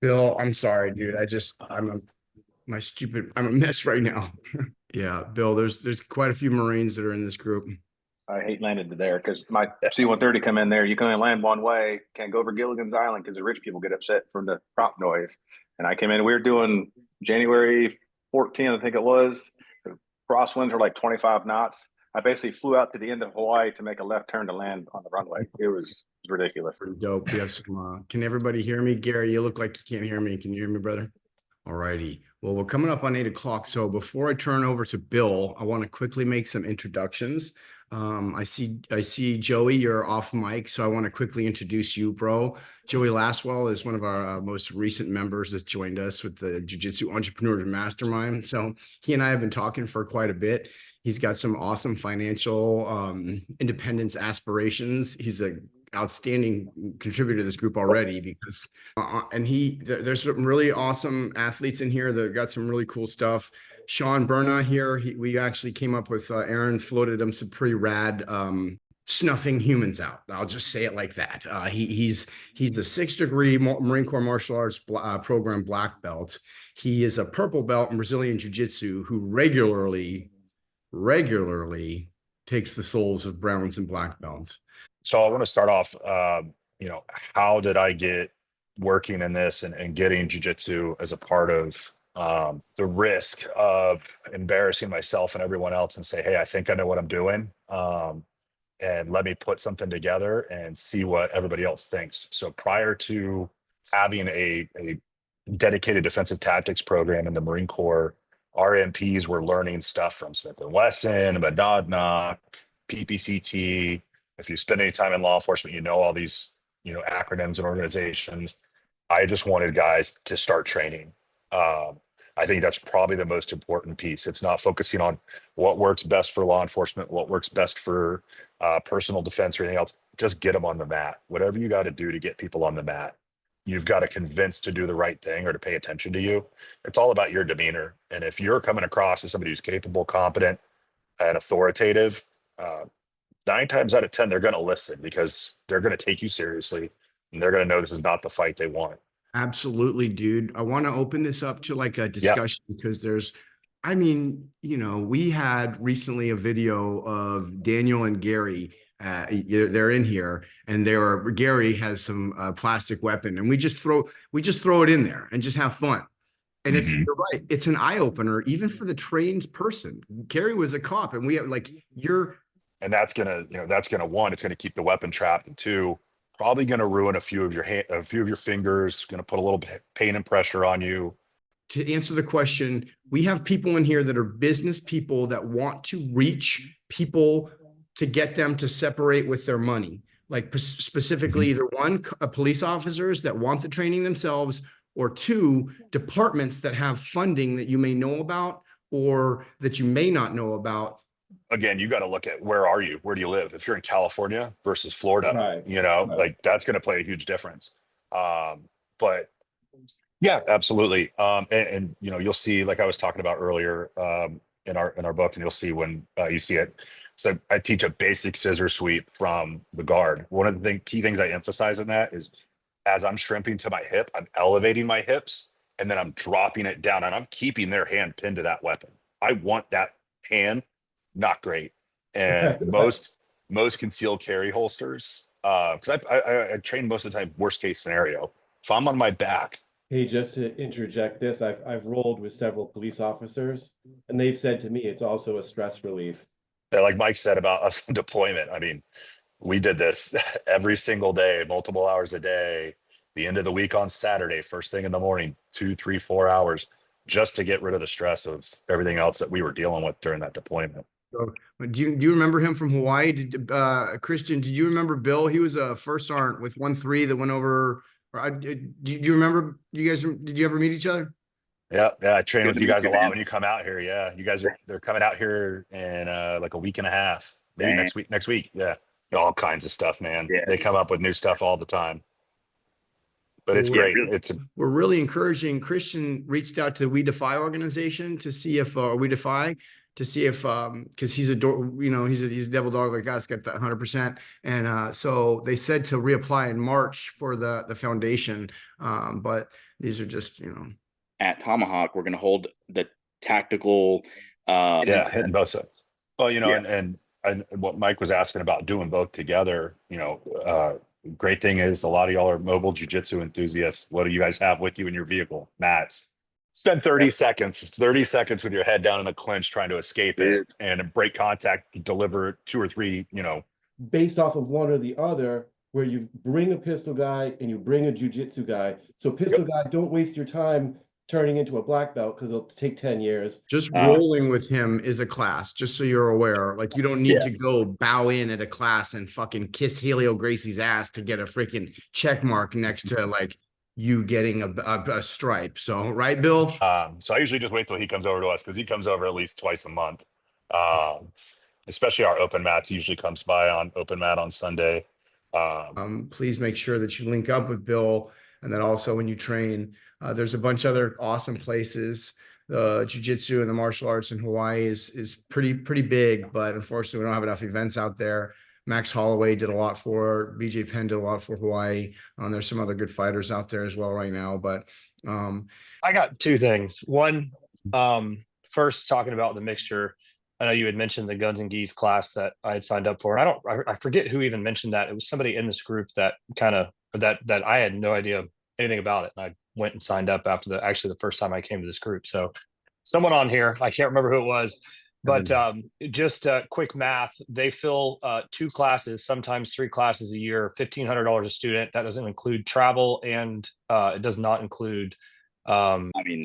Bill, I'm sorry, dude. I'm a mess right now. Yeah, Bill, there's quite a few Marines that are in this group. I hate landing there because my C-130 come in there. You can only land one way. Can't go over Gilligan's Island because the rich people get upset from the prop noise. And I came in. We were doing January 14th, I think it was. The crosswinds were like 25 knots. I basically flew out to the end of Hawaii to make a left turn to land on the runway. It was ridiculous. Pretty dope. We have some. Can everybody hear me? Gary, you look like you can't hear me. Can you hear me, brother? All righty. Well, we're coming up on 8 o'clock. So before I turn over to Bill, I want to quickly make some introductions. I see Joey, you're off mic, so I want to quickly introduce you, bro. Joey Lastwell is one of our most recent members that's joined us with the Jiu Jitsu Entrepreneurs Mastermind. So he and I have been talking for quite a bit. He's got some awesome financial independence aspirations. He's a outstanding contributor to this group already because and there's some really awesome athletes in here that got some really cool stuff. Sean Berna here, we actually came up with Aaron floated him some pretty rad snuffing humans out. I'll just say it like that. He's a 6th degree Marine Corps martial arts program black belt. He is a purple belt in Brazilian Jiu-Jitsu who regularly takes the souls of browns and black belts. So I want to start off, how did I get working in this and getting jujitsu as a part of the risk of embarrassing myself and everyone else and say, hey, I think I know what I'm doing. And let me put something together and see what everybody else thinks. So prior to having a dedicated defensive tactics program in the Marine Corps, our MPs were learning stuff from Smith & Wesson, Monadnock, PPCT. If you spend any time in law enforcement, you know all these, acronyms and organizations. I just wanted guys to start training. I think that's probably the most important piece. It's not focusing on what works best for law enforcement, what works best for personal defense or anything else. Just get them on the mat. Whatever you got to do to get people on the mat, you've got to convince to do the right thing or to pay attention to you. It's all about your demeanor. And if you're coming across as somebody who's capable, competent, and authoritative, 9 times out of 10, they're going to listen because they're going to take you seriously and they're going to know this is not the fight they want. Absolutely, dude. I want to open this up to like a Yeah. discussion because we had recently a video of Daniel and Gary. They're in here, and Gary has some plastic weapon, and we just throw it in there and just have fun. And you're right, it's an eye opener even for the trained person. Gary was a cop, and we have And that's gonna, one, it's gonna keep the weapon trapped, and two, probably gonna ruin a few of your fingers, gonna put a little bit pain and pressure on you. To answer the question, we have people in here that are business people that want to reach people to get them to separate with their money. Like specifically, either one, police officers that want the training themselves, or two, departments that have funding that you may know about or that you may not know about. Again, you got to look at where do you live? If you're in California versus Florida, Right. like that's going to play a huge difference. But yeah, absolutely. And you'll see, like I was talking about earlier, in our book, and you'll see when you see it. So I teach a basic scissor sweep from the guard. One of the key things I emphasize in that is as I'm shrimping to my hip, I'm elevating my hips and then I'm dropping it down and I'm keeping their hand pinned to that weapon. I want that hand not great. And most concealed carry holsters, because I train most of the time worst case scenario. If I'm on my back. Hey, just to interject this, I've rolled with several police officers, and they've said to me it's also a stress relief. Like Mike said about us in deployment, I mean, we did this every single day, multiple hours a day, the end of the week on Saturday, first thing in the morning, 2, 3, 4 hours, just to get rid of the stress of everything else that we were dealing with during that deployment. So, do you remember him from Hawaii? Christian, did you remember Bill? He was a first sergeant with 1-3 that went over. Do you remember? Did you ever meet each other? Yeah, I train with you guys a lot when you come out here. Yeah, they're coming out here in like a week and a half, maybe next week. Yeah, all kinds of stuff, man. Yes. They come up with new stuff all the time. But it's great. We're really encouraging. Christian reached out to the We Defy organization to see if to see if because he's a he's a devil dog like us, got that 100%. And so they said to reapply in March for the foundation. But these are just, At Tomahawk, we're going to hold the tactical. Yeah, hitting both sides. Well, Yeah. and what Mike was asking about doing both together, great thing is a lot of y'all are mobile jujitsu enthusiasts. What do you guys have with you in your vehicle? Mats. Spend 30 seconds with your head down in the clinch trying to escape it and break contact, deliver 2 or 3, Based off of one or the other, where you bring a pistol guy and you bring a jujitsu guy. So pistol guy, don't waste your time turning into a black belt because it'll take 10 years. just rolling with him is a class, just so you're aware. Like, you don't need to go bow in at a class and fucking kiss Helio Gracie's ass to get a freaking check mark next to like you getting a stripe. So, right, Bill? So I usually just wait till he comes over to us because he comes over at least twice a month. Especially our open mats. He usually comes by on open mat on Sunday. Please make sure that you link up with Bill, and then also when you train, there's a bunch of other awesome places. The jiu-jitsu and the martial arts in Hawaii is pretty big, but unfortunately we don't have enough events out there. Max Holloway did a lot for BJ Penn, did a lot for Hawaii. There's some other good fighters out there as well right now, but I got 2 things. One, first, talking about the mixture. I know you had mentioned the Guns and Geese class that I had signed up for. And I forget who even mentioned that. It was somebody in this group that that I had no idea anything about it. And I went and signed up after the first time I came to this group. So someone on here, I can't remember who it was, but just quick math, they fill 2 classes, sometimes 3 classes a year, $1,500 a student. That doesn't include travel, and it does not include I mean,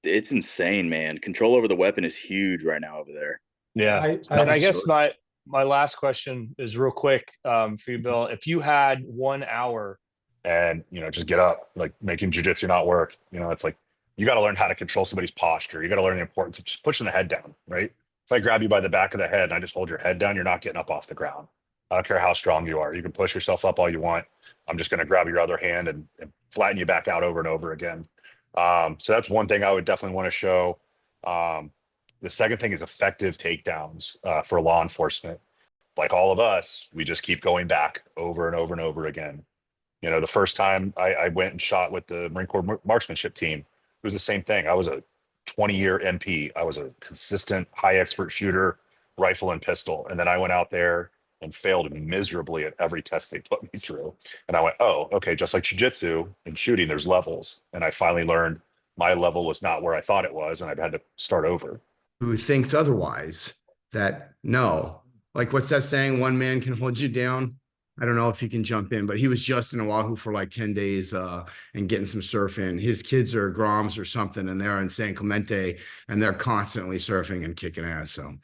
it's insane, man. Control over the weapon is huge right now over there. Yeah. I guess my last question is real quick for you, Bill. If you had 1 hour and just get up, like making jujitsu not work, it's like you got to learn how to control somebody's posture. You got to learn the importance of just pushing the head down, right? If I grab you by the back of the head and I just hold your head down, you're not getting up off the ground. I don't care how strong you are. You can push yourself up all you want. I'm just going to grab your other hand and flatten you back out over and over again. So that's one thing I would definitely want to show. The second thing is effective takedowns for law enforcement. Like all of us, we just keep going back over and over and over again. The first time I went and shot with the Marine Corps marksmanship team, it was the same thing. I was a 20-year MP. I was a consistent high expert shooter, rifle and pistol. And then I went out there and failed miserably at every test they put me through. And I went, oh, okay, just like jiu-jitsu and shooting, there's levels. And I finally learned my level was not where I thought it was, and I've had to start over. Who thinks otherwise, that no, like, what's that saying? One man can hold you down. I don't know if you can jump in, but he was just in Oahu for like 10 days and getting some surf in. His kids are Groms or something, and they're in San Clemente, and they're constantly surfing and kicking ass. So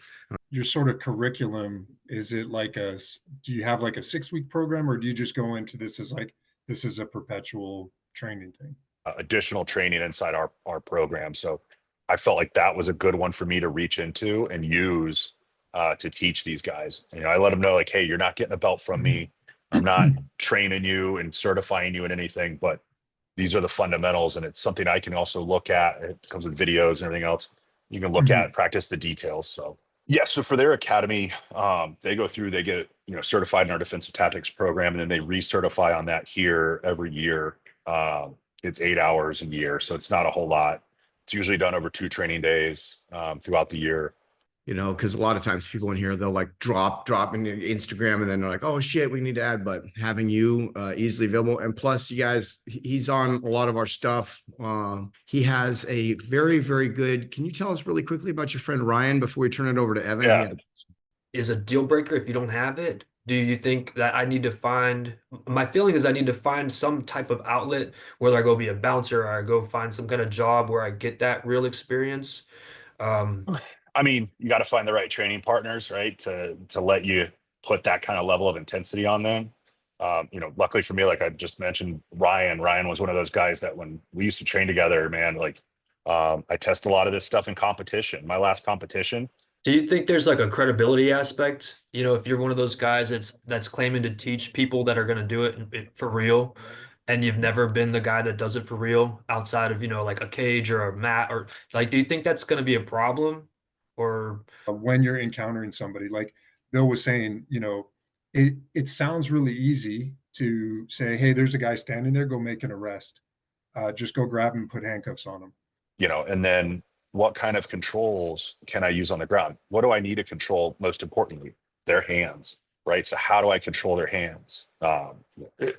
your sort of curriculum, is it like do you have like a 6-week program, or do you just go into this as like, this is a perpetual training thing? Additional training inside our program. So I felt like that was a good one for me to reach into and use to teach these guys. I let them know, like, hey, you're not getting a belt from me. I'm not training you and certifying you in anything, but these are the fundamentals, and it's something I can also look at. It comes with videos and everything else. You can look at, practice the details. So yeah, so for their academy, they go through, they get certified in our defensive tactics program, and then they recertify on that here every year. It's 8 hours a year, so it's not a whole lot. It's usually done over 2 training days throughout the year. because a lot of times people in here, they'll like drop in Instagram, and then they're like, oh shit, we need to add. But having you easily available, and plus you guys, he's on a lot of our stuff. He has a very, very good. Can you tell us really quickly about your friend Ryan before we turn it over to Evan? Yeah. Is a deal breaker if you don't have it? Do you think that I need to find, my feeling is I need to find some type of outlet, whether I go be a bouncer or I go find some kind of job where I get that real experience. I mean, you got to find the right training partners, right? To let you put that kind of level of intensity on them. Luckily for me, like I just mentioned, Ryan was one of those guys that when we used to train together, man, like I test a lot of this stuff in competition. My last competition. Do you think there's like a credibility aspect? If you're one of those guys that's claiming to teach people that are going to do it for real, and you've never been the guy that does it for real outside of, like a cage or a mat, or like, do you think that's going to be a problem? or when you're encountering somebody, like Bill was saying, you know, it sounds really easy to say, hey, there's a guy standing there, go make an arrest. Just go grab him and put handcuffs on him. You know, and then what kind of controls can I use on the ground? What do I need to control? Most importantly, their hands, right? So how do I control their hands?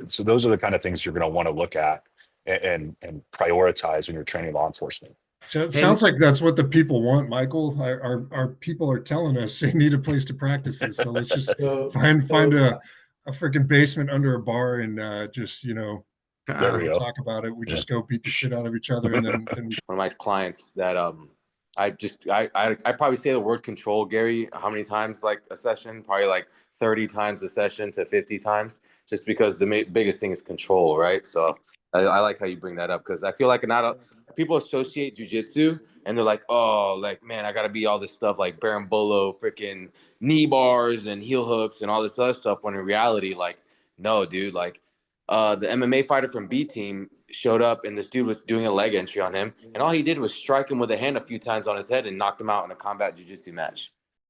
So those are the kind of things you're going to want to look at and prioritize when you're training law enforcement. So it sounds like that's what the people want, Michael. Our people are telling us they need a place to practice this. So let's just find a freaking basement under a bar and just, you know, There we go. talk about it. We just go beat the shit out of each other, and then one of my clients that I probably say the word control, Gary, how many times like a session? Probably like 30 times a session to 50 times, just because the biggest thing is control, right? So I like how you bring that up, because I feel like people associate jiu-jitsu and they're like, oh, like, man, I gotta be all this stuff like Barambolo, freaking knee bars and heel hooks and all this other stuff, when in reality, like, no, dude, like the MMA fighter from B Team showed up and this dude was doing a leg entry on him, and all he did was strike him with a hand a few times on his head and knocked him out in a combat jiu-jitsu match.